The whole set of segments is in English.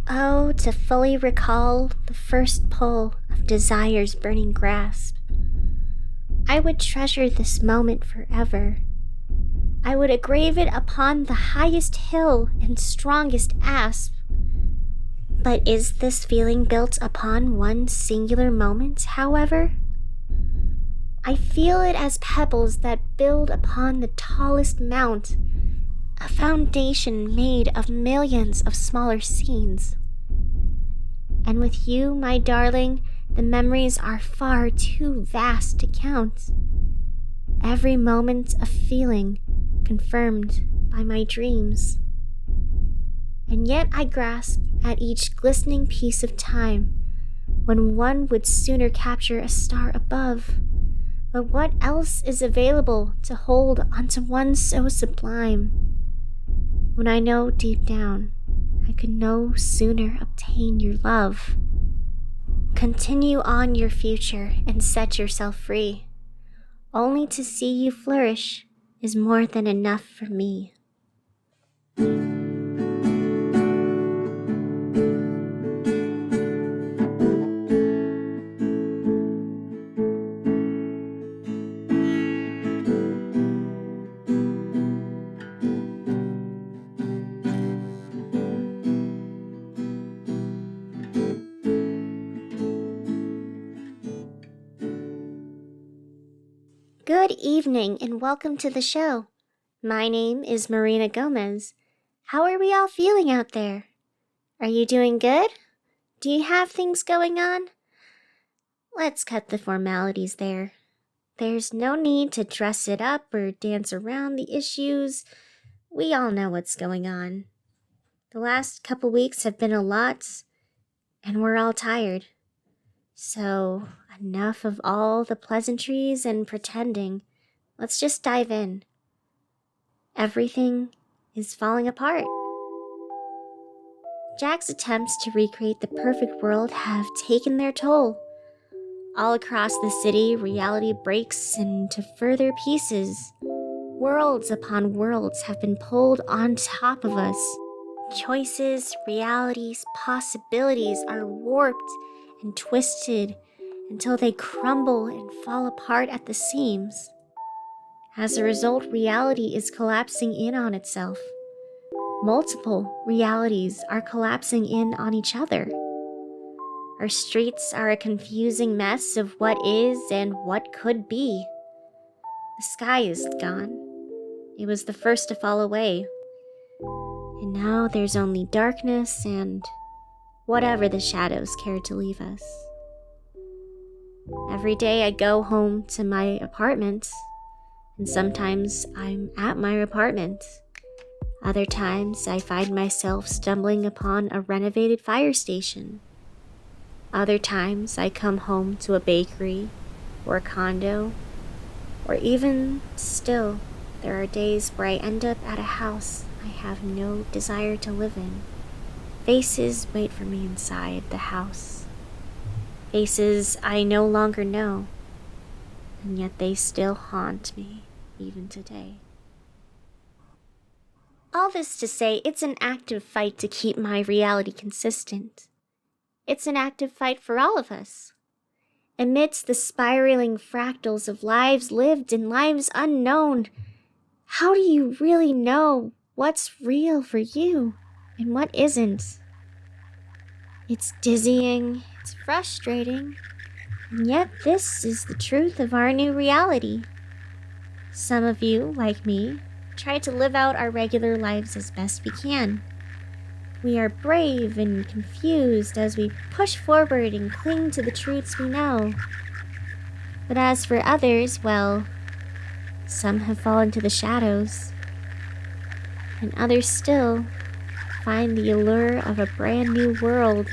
Oh, to fully recall the first pull of desire's burning grasp. I would treasure this moment forever. I would engrave it upon the highest hill and strongest asp. But is this feeling built upon one singular moment, however? I feel it as pebbles that build upon the tallest mount, a foundation made of millions of smaller scenes. And with you, my darling, the memories are far too vast to count. Every moment of feeling confirmed by my dreams. And yet I grasp at each glistening piece of time, when one would sooner capture a star above. But what else is available to hold onto one so sublime? When I know deep down I could no sooner obtain your love. Continue on your future and set yourself free. Only to see you flourish is more than enough for me. Good evening and welcome to the show. My name is Marina Gomez. How are we all feeling out there? Are you doing good? Do you have things going on? Let's cut the formalities there. There's no need to dress it up or dance around the issues. We all know what's going on. The last couple weeks have been a lot, and we're all tired. So, enough of all the pleasantries and pretending. Let's just dive in. Everything is falling apart. Jack's attempts to recreate the perfect world have taken their toll. All across the city, reality breaks into further pieces. Worlds upon worlds have been pulled on top of us. Choices, realities, possibilities are warped and twisted until they crumble and fall apart at the seams. As a result, reality is collapsing in on itself. Multiple realities are collapsing in on each other. Our streets are a confusing mess of what is and what could be. The sky is gone. It was the first to fall away. And now there's only darkness and whatever the shadows care to leave us. Every day I go home to my apartment, and sometimes I'm at my apartment. Other times I find myself stumbling upon a renovated fire station. Other times I come home to a bakery or a condo, or even still, there are days where I end up at a house I have no desire to live in. Faces wait for me inside the house. Faces I no longer know, and yet they still haunt me even today. All this to say, it's an active fight to keep my reality consistent. It's an active fight for all of us. Amidst the spiraling fractals of lives lived and lives unknown, how do you really know what's real for you and what isn't? It's dizzying, it's frustrating, and yet this is the truth of our new reality. Some of you, like me, try to live out our regular lives as best we can. We are brave and confused as we push forward and cling to the truths we know. But as for others, well, some have fallen to the shadows, and others still find the allure of a brand new world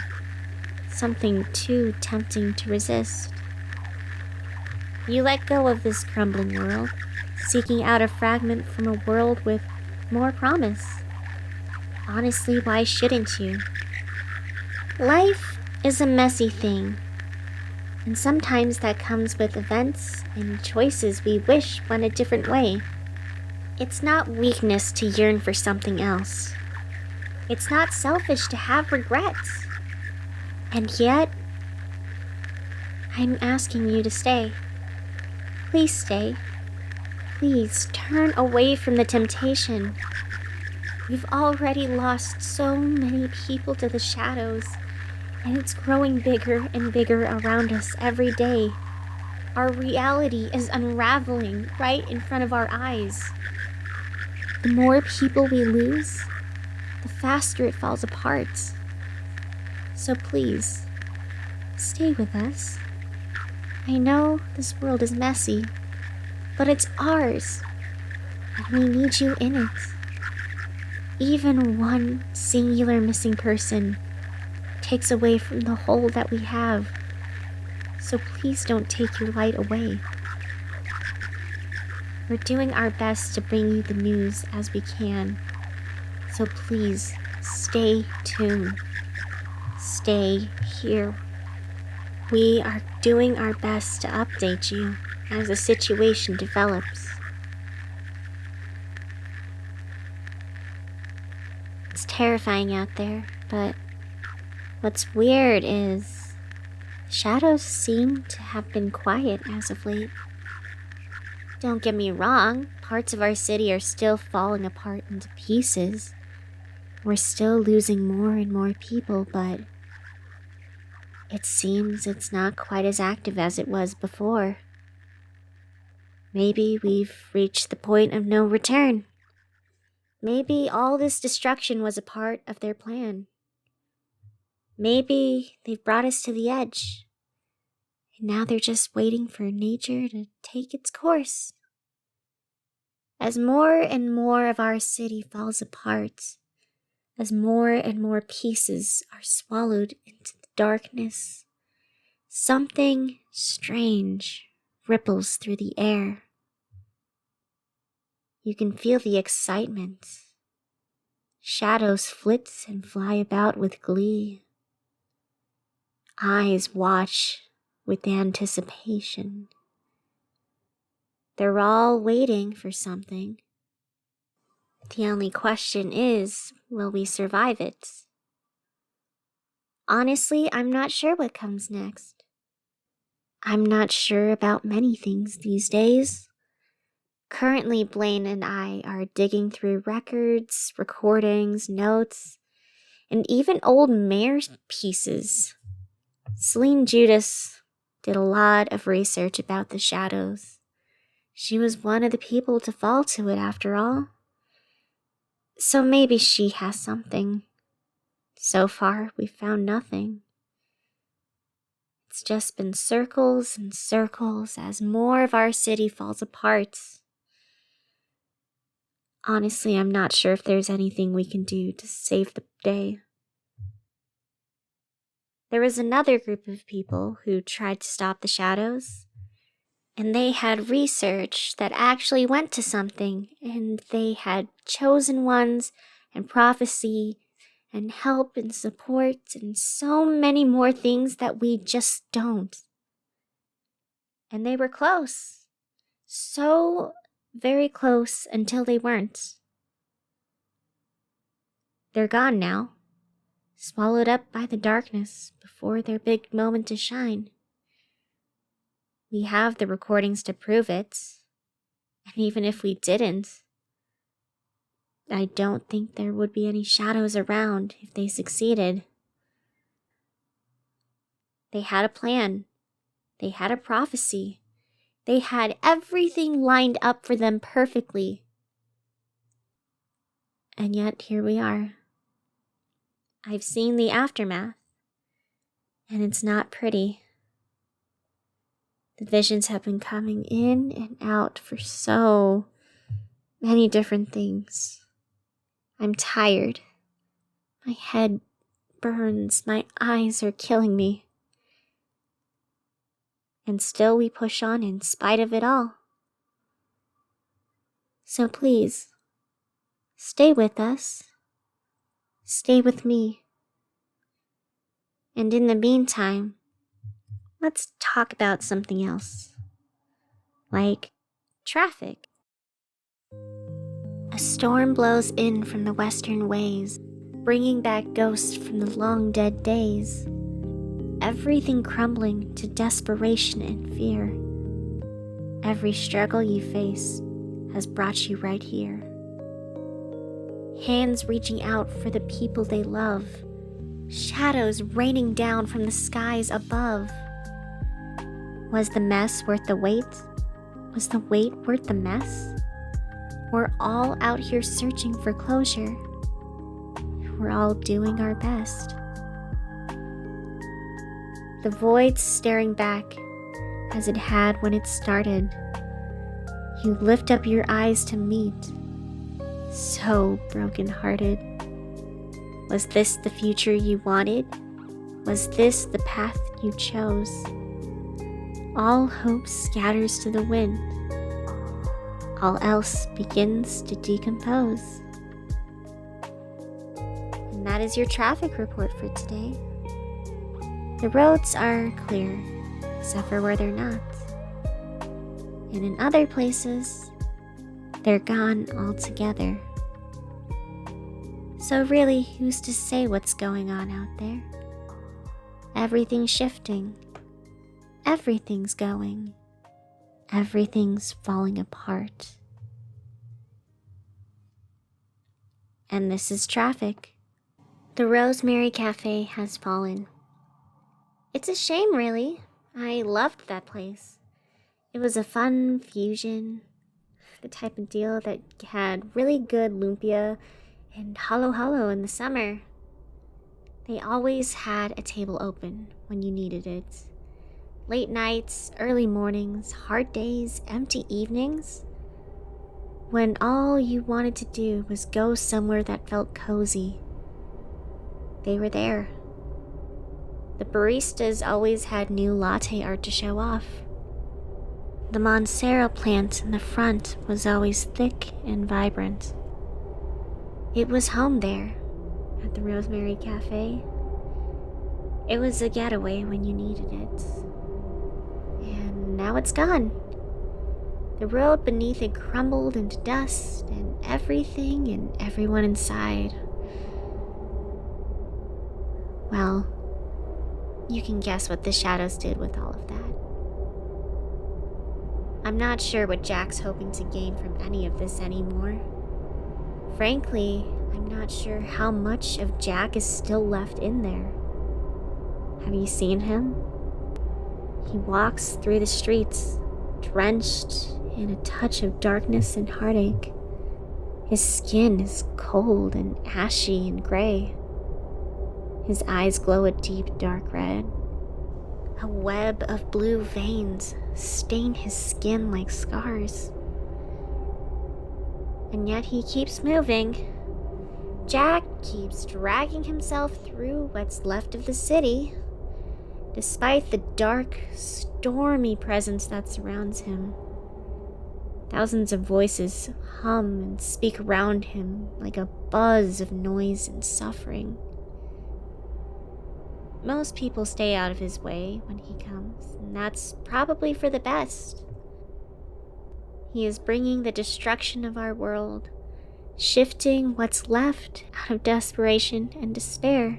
something too tempting to resist. You let go of this crumbling world, seeking out a fragment from a world with more promise. Honestly, why shouldn't you? Life is a messy thing, and sometimes that comes with events and choices we wish went a different way. It's not weakness to yearn for something else. It's not selfish to have regrets. And yet, I'm asking you to stay. Please stay. Please turn away from the temptation. We've already lost so many people to the shadows, and it's growing bigger and bigger around us every day. Our reality is unraveling right in front of our eyes. The more people we lose, the faster it falls apart. So please, stay with us. I know this world is messy, but it's ours, and we need you in it. Even one singular missing person takes away from the whole that we have, so please don't take your light away. We're doing our best to bring you the news as we can, so please stay tuned. Stay here. We are doing our best to update you as the situation develops. It's terrifying out there, but what's weird is the shadows seem to have been quiet as of late. Don't get me wrong, parts of our city are still falling apart into pieces. We're still losing more and more people, but it seems it's not quite as active as it was before. Maybe we've reached the point of no return. Maybe all this destruction was a part of their plan. Maybe they've brought us to the edge, and now they're just waiting for nature to take its course. As more and more of our city falls apart, as more and more pieces are swallowed into the darkness, something strange ripples through the air. You can feel the excitement. Shadows flit and fly about with glee. Eyes watch with anticipation. They're all waiting for something. The only question is, will we survive it? Honestly, I'm not sure what comes next. I'm not sure about many things these days. Currently, Blaine and I are digging through records, recordings, notes, and even old mayor pieces. Celine Judas did a lot of research about the shadows. She was one of the people to fall to it after all. So maybe she has something. So far, we've found nothing. It's just been circles and circles as more of our city falls apart. Honestly, I'm not sure if there's anything we can do to save the day. There was another group of people who tried to stop the shadows, and they had research that actually went to something, and they had chosen ones and prophecy and help and support and so many more things that we just don't. And they were close. So very close until they weren't. They're gone now, swallowed up by the darkness before their big moment to shine. We have the recordings to prove it, and even if we didn't, I don't think there would be any shadows around if they succeeded. They had a plan. They had a prophecy. They had everything lined up for them perfectly. And yet, here we are. I've seen the aftermath, and it's not pretty. The visions have been coming in and out for so many different things. I'm tired. My head burns. My eyes are killing me. And still we push on in spite of it all. So please, stay with us. Stay with me. And in the meantime, let's talk about something else. Like traffic. A storm blows in from the western ways. bringing back ghosts from the long dead days. Everything crumbling to desperation and fear. Every struggle you face has brought you right here. Hands reaching out for the people they love. Shadows raining down from the skies above. Was the mess worth the wait? Was the wait worth the mess? We're all out here searching for closure. We're all doing our best. The void's staring back as it had when it started. You lift up your eyes to meet, so broken-hearted. Was this the future you wanted? Was this the path you chose? All hope scatters to the wind. All else begins to decompose. And that is your traffic report for today. The roads are clear, except for where they're not. And in other places, they're gone altogether. So really, who's to say what's going on out there? Everything's shifting. Everything's going. Everything's falling apart. And this is traffic. The Rosemary Cafe has fallen. It's a shame, really. I loved that place. It was a fun fusion, the type of deal that had really good lumpia and halo in the summer. They always had a table open when you needed it. Late nights, early mornings, hard days, empty evenings. When all you wanted to do was go somewhere that felt cozy. They were there. The baristas always had new latte art to show off. The Montserrat plant in the front was always thick and vibrant. It was home there, at the Rosemary Cafe. It was a getaway when you needed it. And now it's gone. The road beneath it crumbled into dust, and everything and everyone inside. Well, you can guess what the shadows did with all of that. I'm not sure what Jack's hoping to gain from any of this anymore. Frankly, I'm not sure how much of Jack is still left in there. Have you seen him? He walks through the streets, drenched in a touch of darkness and heartache. His skin is cold and ashy and gray. His eyes glow a deep dark red. A web of blue veins stain his skin like scars. And yet he keeps moving. Jack keeps dragging himself through what's left of the city, despite the dark, stormy presence that surrounds him. Thousands of voices hum and speak around him like a buzz of noise and suffering. Most people stay out of his way when he comes, and that's probably for the best. He is bringing the destruction of our world, shifting what's left out of desperation and despair.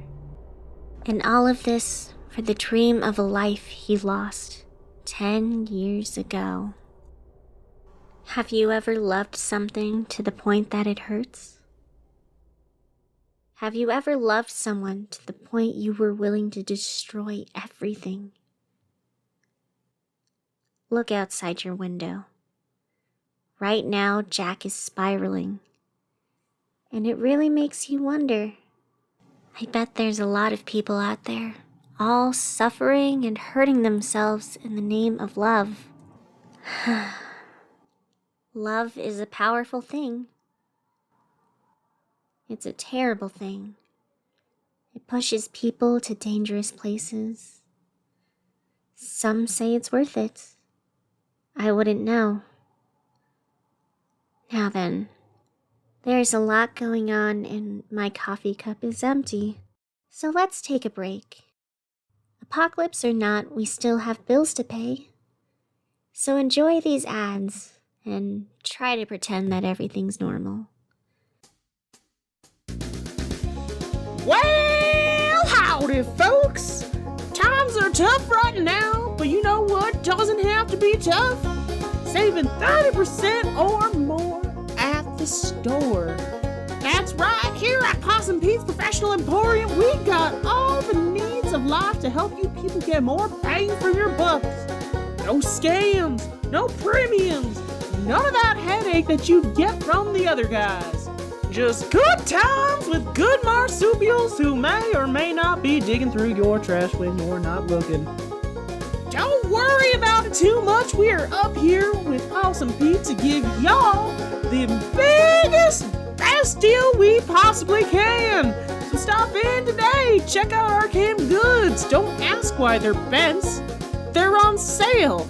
And all of this for the dream of a life he lost 10 years ago. Have you ever loved something to the point that it hurts? Have you ever loved someone to the point you were willing to destroy everything? Look outside your window. Right now, Jack is spiraling. And it really makes you wonder. I bet there's a lot of people out there, all suffering and hurting themselves in the name of love. Love is a powerful thing. It's a terrible thing. It pushes people to dangerous places. Some say it's worth it. I wouldn't know. Now then, there's a lot going on and my coffee cup is empty. So let's take a break. Apocalypse or not, we still have bills to pay. So enjoy these ads and try to pretend that everything's normal. Well, howdy, folks. Times are tough right now, but you know what doesn't have to be tough? Saving 30% or more at the store. That's right, here at Possum Pete's Professional Emporium, we got all the needs of life to help you people get more bang for your bucks. No scams, no premiums, none of that headache that you get from the other guys. Just good times with good marsupials who may or may not be digging through your trash when you're not looking. Don't worry about it too much. We're up here with Possum Pete to give y'all the biggest, best deal we possibly can. So stop in today. Check out our canned goods. Don't ask why they're bent. They're on sale.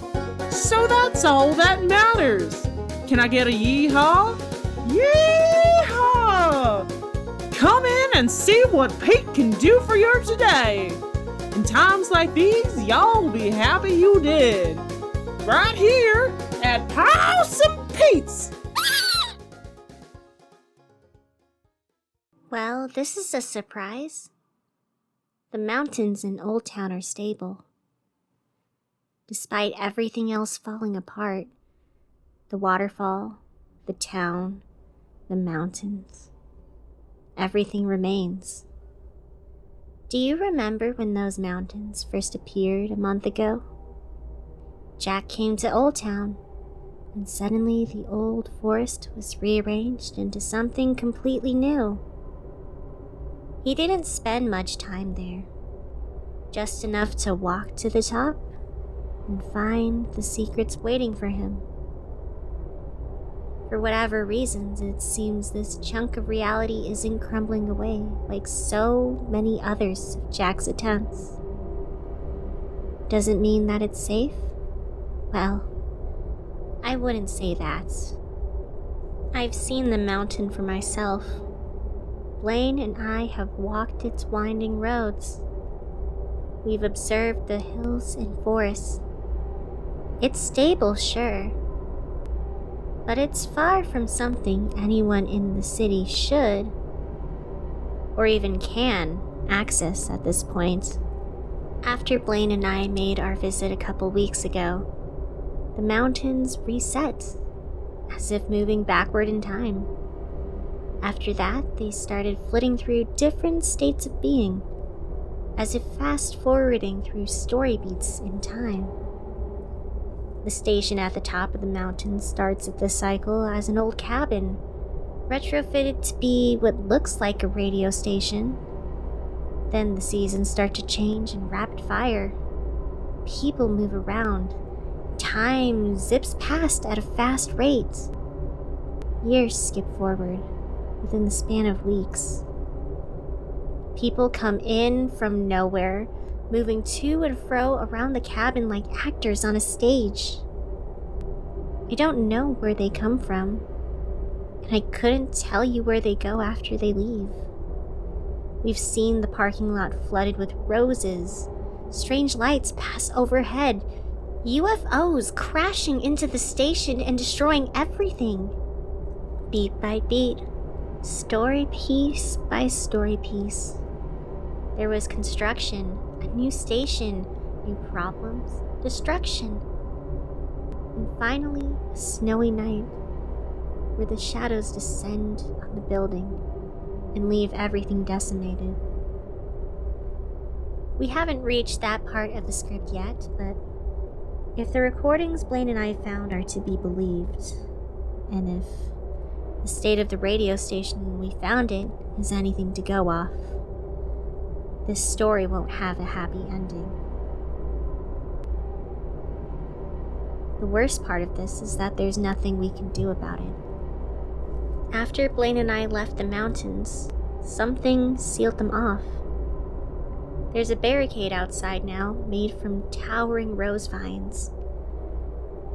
So that's all that matters. Can I get a yeehaw? Yeehaw! Come in and see what Pete can do for you today. In times like these, y'all will be happy you did. Right here at Possum Pete's. Well, this is a surprise. The mountains in Old Town are stable. Despite everything else falling apart, the waterfall, the town, the mountains, everything remains. Do you remember when those mountains first appeared a month ago? Jack came to Old Town, and suddenly the old forest was rearranged into something completely new. He didn't spend much time there, just enough to walk to the top and find the secrets waiting for him. For whatever reasons, it seems this chunk of reality isn't crumbling away like so many others of Jack's attempts. Does it mean that it's safe? Well, I wouldn't say that. I've seen the mountain for myself. Blaine and I have walked its winding roads. We've observed the hills and forests. It's stable, sure, but it's far from something anyone in the city should, or even can, access at this point. After Blaine and I made our visit a couple weeks ago, the mountains reset, as if moving backward in time. After that, they started flitting through different states of being, as if fast-forwarding through story beats in time. The station at the top of the mountain starts at this cycle as an old cabin, retrofitted to be what looks like a radio station. Then the seasons start to change in rapid fire. People move around. Time zips past at a fast rate. Years skip forward within the span of weeks. People come in from nowhere, moving to and fro around the cabin like actors on a stage. I don't know where they come from, and I couldn't tell you where they go after they leave. We've seen the parking lot flooded with roses, strange lights pass overhead, UFOs crashing into the station and destroying everything. Beat by beat, story piece by story piece. There was construction, a new station, new problems, destruction. And finally, a snowy night, where the shadows descend on the building and leave everything decimated. We haven't reached that part of the script yet, but if the recordings Blaine and I found are to be believed, and if the state of the radio station when we found it is anything to go off, this story won't have a happy ending. The worst part of this is that there's nothing we can do about it. After Blaine and I left the mountains, something sealed them off. There's a barricade outside now, made from towering rose vines.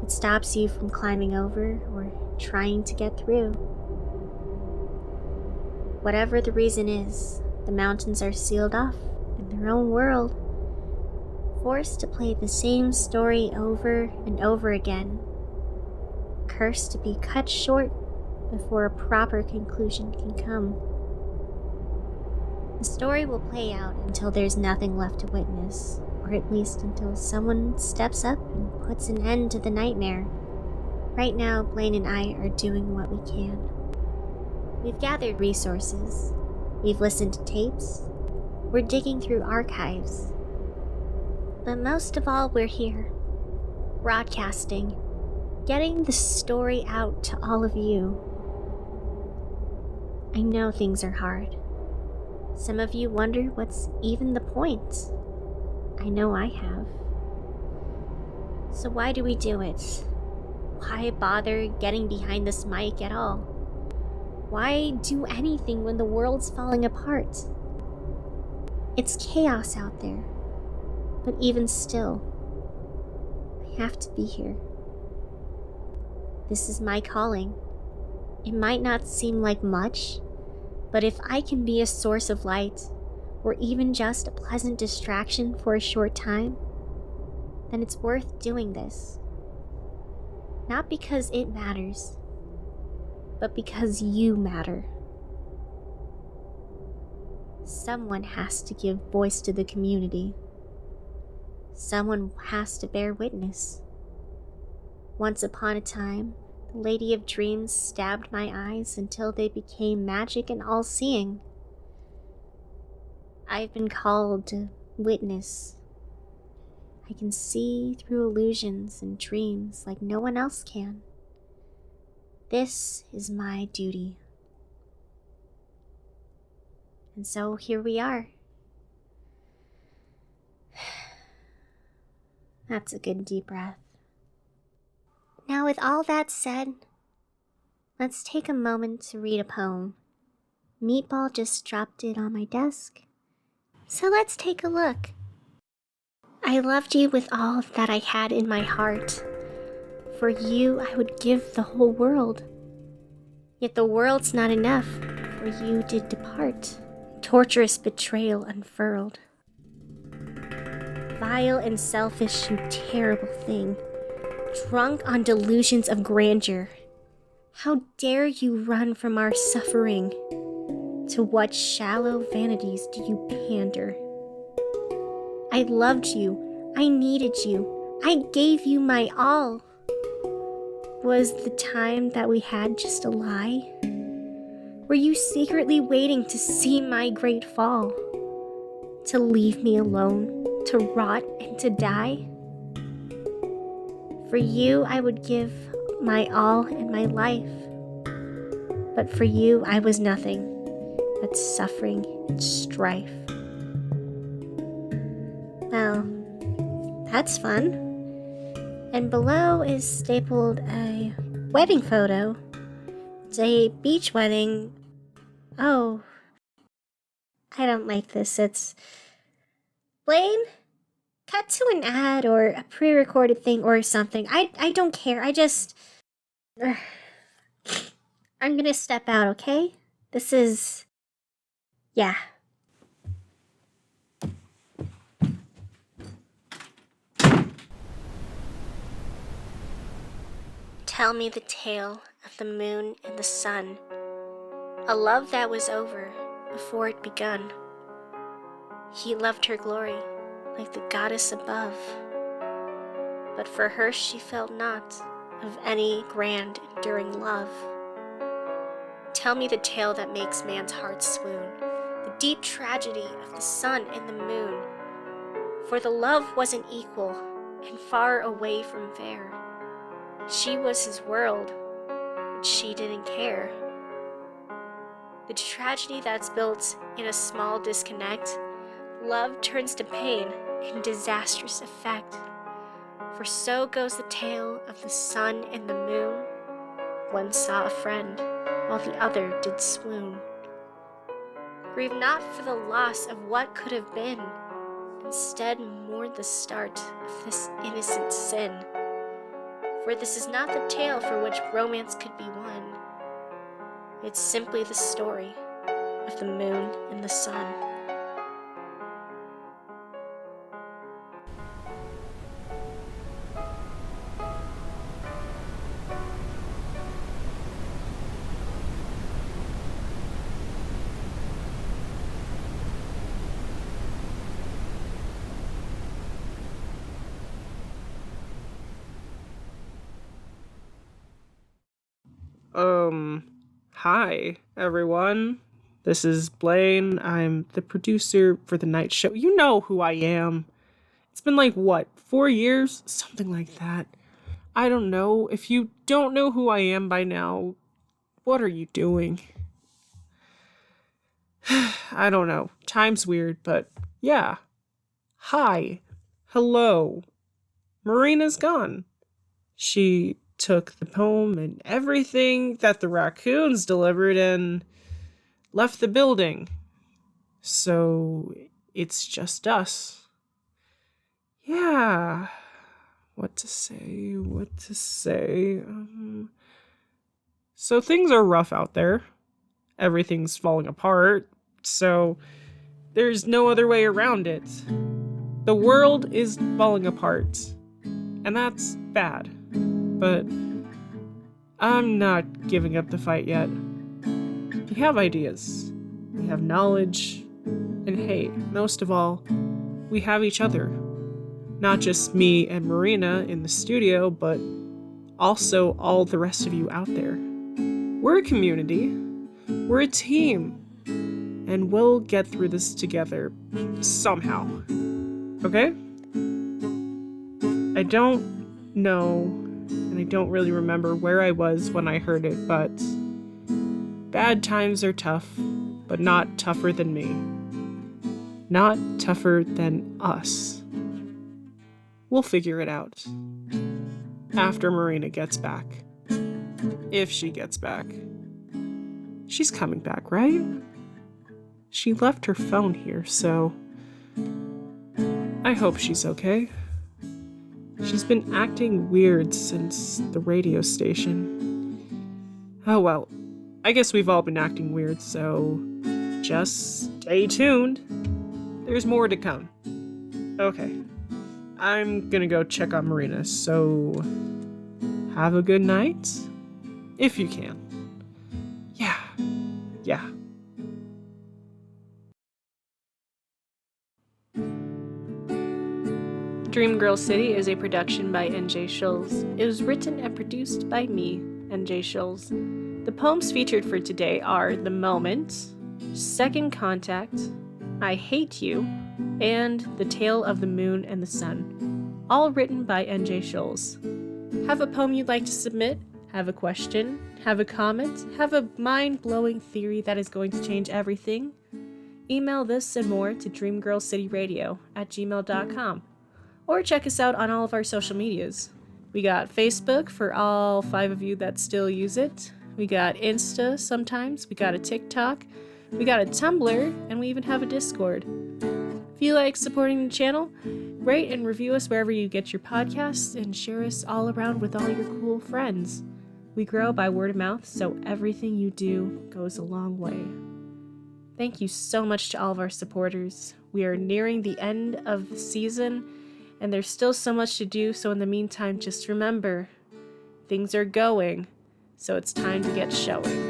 It stops you from climbing over or trying to get through. Whatever the reason is, the mountains are sealed off in their own world, forced to play the same story over and over again, cursed to be cut short before a proper conclusion can come. The story will play out until there's nothing left to witness, or at least until someone steps up and puts an end to the nightmare. Right now, Blaine and I are doing what we can. We've gathered resources. We've listened to tapes. We're digging through archives. But most of all, we're here, broadcasting, getting the story out to all of you. I know things are hard. Some of you wonder what's even the point. I know I have. So why do we do it? Why bother getting behind this mic at all? Why do anything when the world's falling apart? It's chaos out there. But even still, I have to be here. This is my calling. It might not seem like much, but if I can be a source of light, or even just a pleasant distraction for a short time, then it's worth doing this. Not because it matters, but because you matter. Someone has to give voice to the community. Someone has to bear witness. Once upon a time, the Lady of Dreams stabbed my eyes until they became magic and all-seeing. I've been called to witness. I can see through illusions and dreams like no one else can. This is my duty. And so here we are. That's a good deep breath. Now, with all that said, let's take a moment to read a poem. Meatball just dropped it on my desk. So let's take a look. I loved you with all that I had in my heart. For you, I would give the whole world. Yet the world's not enough, for you did depart. Torturous betrayal unfurled. Vile and selfish and terrible thing. Drunk on delusions of grandeur. How dare you run from our suffering? To what shallow vanities do you pander? I loved you. I needed you. I gave you my all. Was the time that we had just a lie? Were you secretly waiting to see my great fall? To leave me alone? To rot and to die? For you, I would give my all and my life. But for you, I was nothing but suffering and strife. Well, that's fun. And below is stapled a wedding photo. It's a beach wedding. Oh, I don't like this. It's Blaine? Cut to an ad or a pre-recorded thing or something. I don't care. I'm gonna step out, okay? This is... yeah. Tell me the tale of the moon and the sun. A love that was over before it begun. He loved her glory like the goddess above, but for her she felt not of any grand enduring love. Tell me the tale that makes man's heart swoon, the deep tragedy of the sun and the moon, for the love wasn't equal and far away from fair. She was his world, but she didn't care. The tragedy that's built in a small disconnect, love turns to pain and disastrous effect. For so goes the tale of the sun and the moon. One saw a friend, while the other did swoon. Grieve not for the loss of what could have been. Instead, mourn the start of this innocent sin. For this is not the tale for which romance could be won. It's simply the story of the moon and the sun. Hi, everyone. This is Blaine. I'm the producer for the night show. You know who I am. It's been 4 years? Something like that. I don't know. If you don't know who I am by now, what are you doing? I don't know. Time's weird, but yeah. Hi. Hello. Marina's gone. She took the poem and everything that the raccoons delivered and left the building. So it's just us. Yeah. What to say? So things are rough out there. Everything's falling apart. So there's no other way around it. The world is falling apart. And that's bad. But I'm not giving up the fight yet. We have ideas. We have knowledge. And hey, most of all, we have each other. Not just me and Marina in the studio, but also all the rest of you out there. We're a community. We're a team. And we'll get through this together somehow. Okay? I don't know, and I don't really remember where I was when I heard it, but bad times are tough, but not tougher than me. Not tougher than us. We'll figure it out. After Marina gets back. If she gets back. She's coming back, right? She left her phone here, so I hope she's okay. She's been acting weird since the radio station. Oh well, I guess we've all been acting weird, so just stay tuned. There's more to come. Okay, I'm gonna go check on Marina, so have a good night, if you can. Yeah. Dream Girl City is a production by N.J. Schulze. It was written and produced by me, N.J. Schulze. The poems featured for today are The Moment, Second Contact, I Hate You, and The Tale of the Moon and the Sun, all written by N.J. Schulze. Have a poem you'd like to submit? Have a question? Have a comment? Have a mind-blowing theory that is going to change everything? Email this and more to dreamgirlcityradio@gmail.com. Or check us out on all of our social medias. We got Facebook for all 5 of you that still use it. We got Insta sometimes. We got a TikTok. We got a Tumblr. And we even have a Discord. If you like supporting the channel, rate and review us wherever you get your podcasts and share us all around with all your cool friends. We grow by word of mouth, so everything you do goes a long way. Thank you so much to all of our supporters. We are nearing the end of the season, and there's still so much to do, so in the meantime, just remember, things are going, so it's time to get showing.